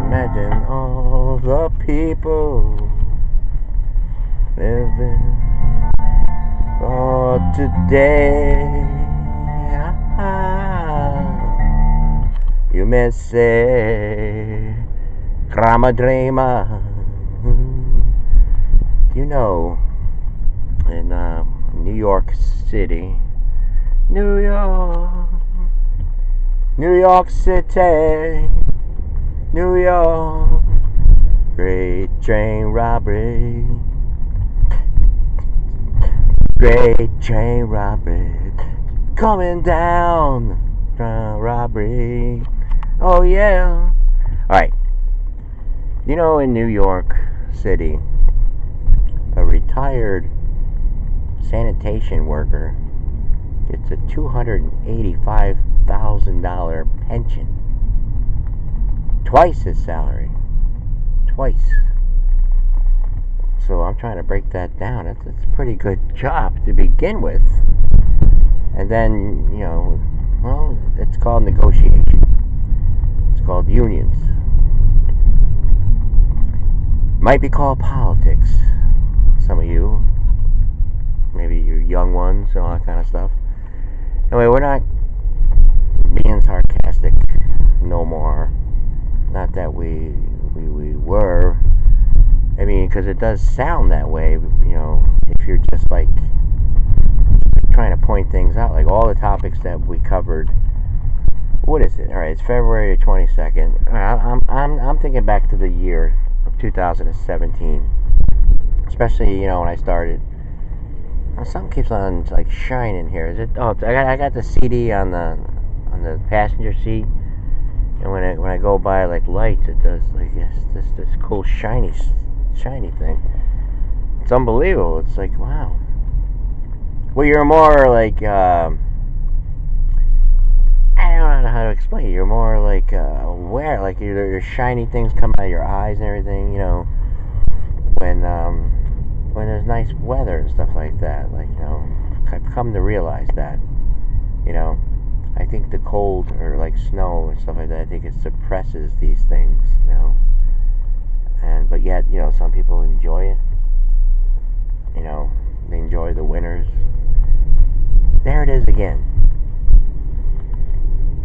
Imagine all the people living for today. You may say, Grama Drama. You know, in New York City, New York City, New York, great train robbery, coming down, robbery, oh yeah. Alright, you know, in New York City, a retired sanitation worker gets a $285,000 pension. Twice his salary. Twice. So I'm trying to break that down. It's a pretty good job to begin with. And then, you know, well, it's called negotiation. It's called unions. Might be called politics. Some of you, maybe you young ones and all that kind of stuff. Anyway, we're not being sarcastic no more. Not that we were. I mean, because it does sound that way, you know, if you're just like trying to point things out, like all the topics that we covered. What is it? All right, it's February 22nd. I'm thinking back to the year of 2017, especially, you know, when I started. Something keeps on like shining here. Is it? Oh, I got the CD on the passenger seat, and when I go by like lights, it does like this cool shiny thing. It's unbelievable. It's like, wow. Well, you're more like I don't know how to explain it. You're more like aware, like your shiny things come out of your eyes and everything. You know, when there's nice weather and stuff like that. Like, you know, I've come to realize that, you know, I think the cold or like snow and stuff like that, I think it suppresses these things, you know. But yet, you know, some people enjoy it. You know, they enjoy the winters. There it is again.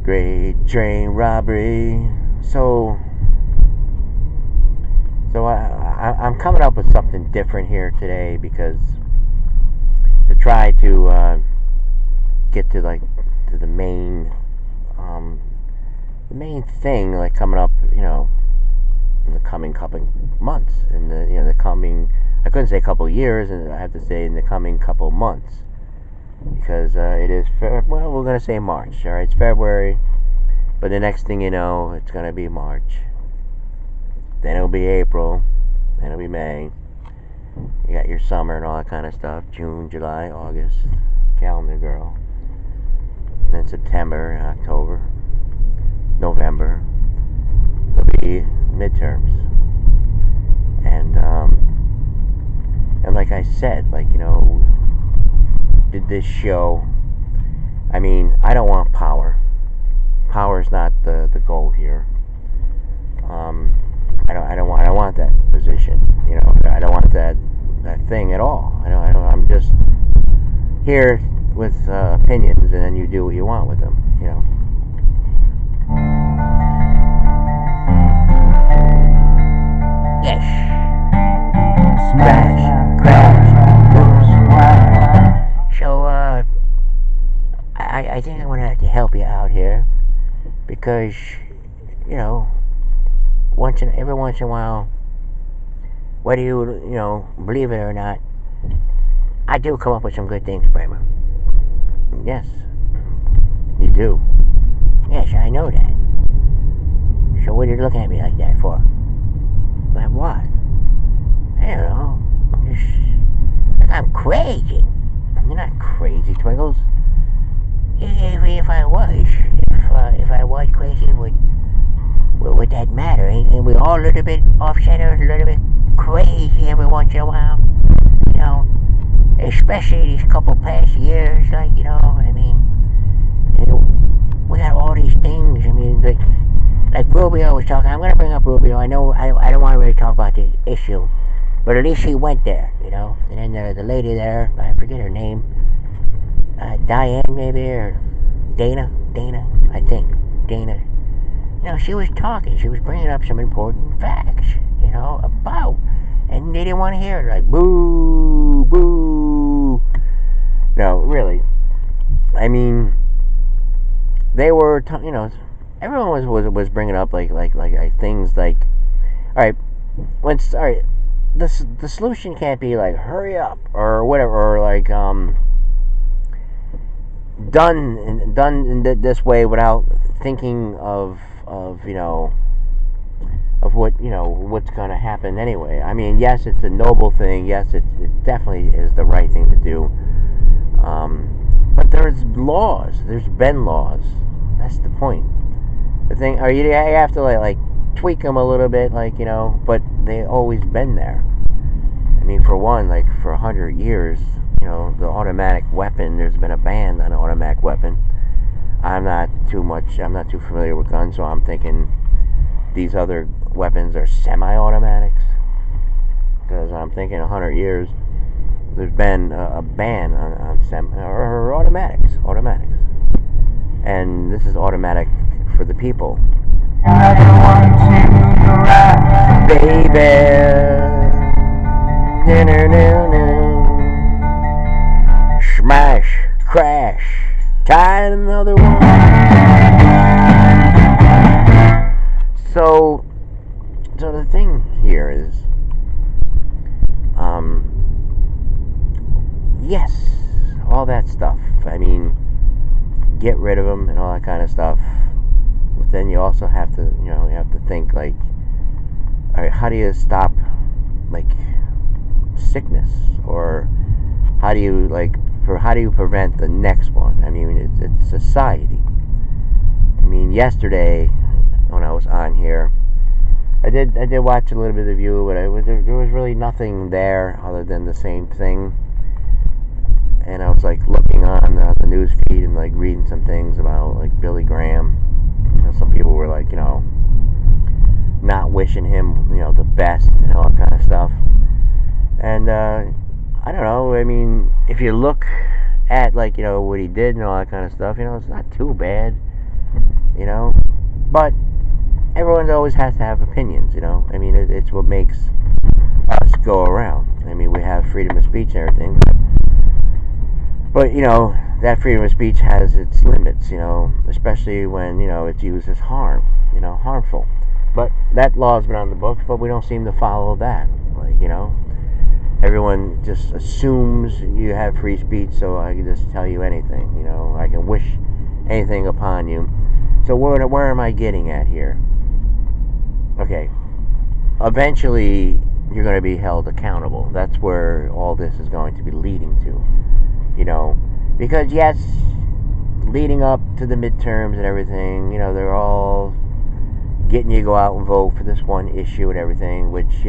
Great train robbery. So I'm coming up with something different here today, because to try to get to like to the main thing, like coming up, you know, in the coming couple months, in the, you know, the coming, I couldn't say couple years, and I have to say in the coming couple months, because it is well, we're gonna say March. All right, it's February, but the next thing you know, it's gonna be March. Then it'll be April. Then it'll be May. You got your summer and all that kind of stuff. June, July, August. Calendar girl. And then September, October, November. It'll be midterms. And like I said, like, you know, did this show. I mean, I don't want power. Power is not the goal here. I don't want that position. You know, I don't want that thing at all. I'm just here with opinions, and then you do what you want with them. You know. Yes. Smash, crash, boom. So I think I'm gonna have to help you out here, because, you know, every once in a while, whether you know, believe it or not, I do come up with some good things, Kramer. Yes, you do. Yes, I know that. So what are you looking at me like that for? Like what? I don't know. I'm just, like, I'm crazy. You're not crazy, Twinkles. If I was crazy, would that matter? Ain't we all a little bit off center, a little bit crazy every once in a while? You know, especially these couple past years, like, you know, I mean, you know, we got all these things. I mean, like like Rubio was talking. I'm going to bring up Rubio. I know I don't want to really talk about the issue, but at least he went there, And then the lady there, I forget her name, Diane maybe, or Dana, I think, Dana. She was talking. She was bringing up some important facts, about, and they didn't want to hear it. Like, boo, boo. No, really. I mean, they were, everyone was bringing up like things like, all right, the solution can't be like hurry up or whatever, or like done in this way without thinking of what's going to happen anyway. I mean, yes, it's a noble thing. Yes, it definitely is the right thing to do. But there's laws. There's been laws. That's the point. The thing, or you have to like tweak them a little bit, but they always been there. I mean, for one, like for 100 years, the automatic weapon. There's been a ban on an automatic weapon. I'm not too familiar with guns, so I'm thinking these other weapons are semi-automatics. Because I'm thinking 100 years, there's been a ban on automatics. And this is automatic for the people. Baby. Smash, crash, tie another one. So the thing here is, yes, all that stuff. I mean, get rid of them and all that kind of stuff. But then you also have to, think like, all right, how do you stop like sickness, or how do you prevent the next one? I mean, it's society. I mean, yesterday when I was on here, I did watch a little bit of you, but there was really nothing there other than the same thing. And I was like looking on the news feed and like reading some things about like Billy Graham. Some people were like, not wishing him, the best and all that kind of stuff. And I don't know. I mean, if you look at like what he did and all that kind of stuff, it's not too bad, But everyone always has to have opinions, I mean, it's what makes us go around. I mean, we have freedom of speech and everything, but that freedom of speech has its limits, especially when it's used as harmful. But that law's been on the books, but we don't seem to follow that. Like, everyone just assumes you have free speech, so I can just tell you anything. I can wish anything upon you. So where am I getting at here? Okay, eventually you're going to be held accountable. That's where all this is going to be leading to. Because yes, leading up to the midterms and everything, they're all getting you to go out and vote for this one issue and everything, which,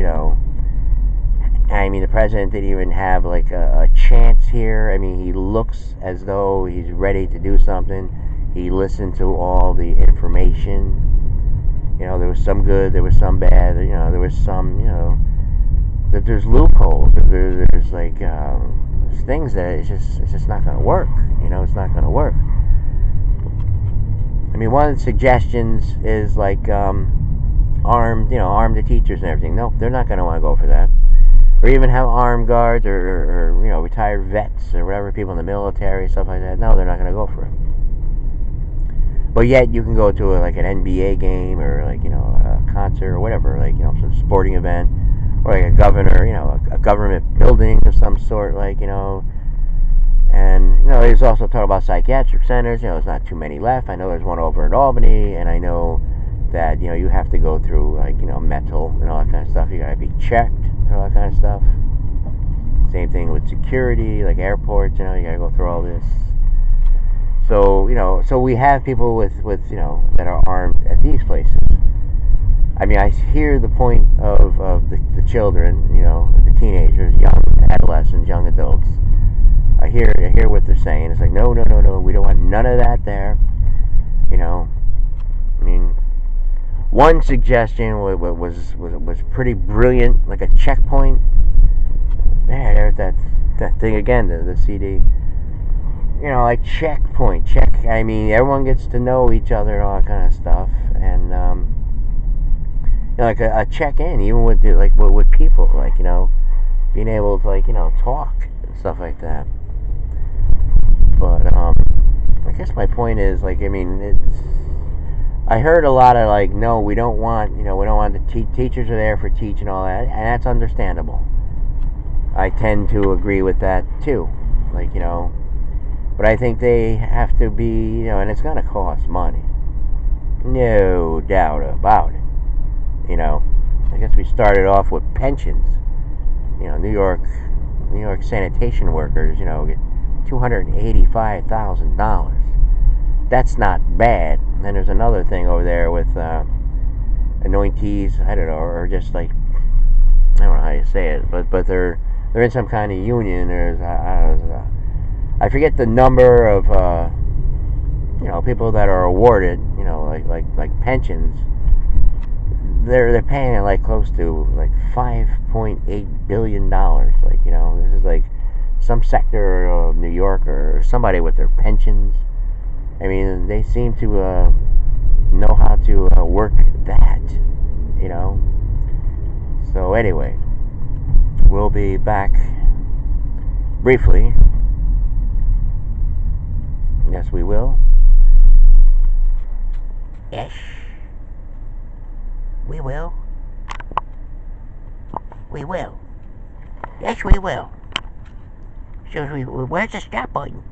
I mean, the president didn't even have like a chance here. I mean, he looks as though he's ready to do something. He listened to all the information. There was some good, there was some bad. There was some, that there's loopholes. There's like things that it's just not going to work. It's not going to work. I mean, one of the suggestions is like arm the teachers and everything. Nope, they're not going to want to go for that. Or even have armed guards or retired vets or whatever, people in the military, stuff like that. No, they're not going to go for it. But yet you can go to like an NBA game or like a concert or whatever, like some sporting event, or like a governor, a government building of some sort, like And there's also talk about psychiatric centers. There's not too many left. I know there's one over in Albany, and I know that you have to go through like mental and all that kind of stuff. You gotta be checked and all that kind of stuff. Same thing with security, like airports. You gotta go through all this. So so we have people with that are armed at these places. I mean, I hear the point of the children, the teenagers, young adolescents, young adults. I hear what they're saying. It's like, no, we don't want none of that there. I mean, One suggestion was pretty brilliant, like a checkpoint. There's that thing again, the CD. You know, like checkpoint, check. I mean, everyone gets to know each other and all that kind of stuff, and you know, like a check-in, even with with people, like, you know, being able to, like, you know, talk and stuff like that. But I guess my point is, like, I mean, I heard a lot of, like, no, we don't want, you know, we don't want the teachers are there for teach and all that, and that's understandable. I tend to agree with that too, like, you know, but I think they have to be, you know, and it's gonna cost money, no doubt about it. You know, I guess we started off with pensions. You know, New York sanitation workers, you know, get $285,000. That's not bad. And then there's another thing over there with anointees. I don't know, or just like, I don't know how you say it, but they're in some kind of union. There's I forget the number of you know, people that are awarded, you know, like pensions. They're paying it like close to like $5.8 billion. Like, you know, this is like some sector of New York or somebody with their pensions. I mean, they seem to know how to work that, you know. So anyway, we'll be back briefly. Yes, we will. Yes, we will. We will. Yes, we will. So where's the stop button?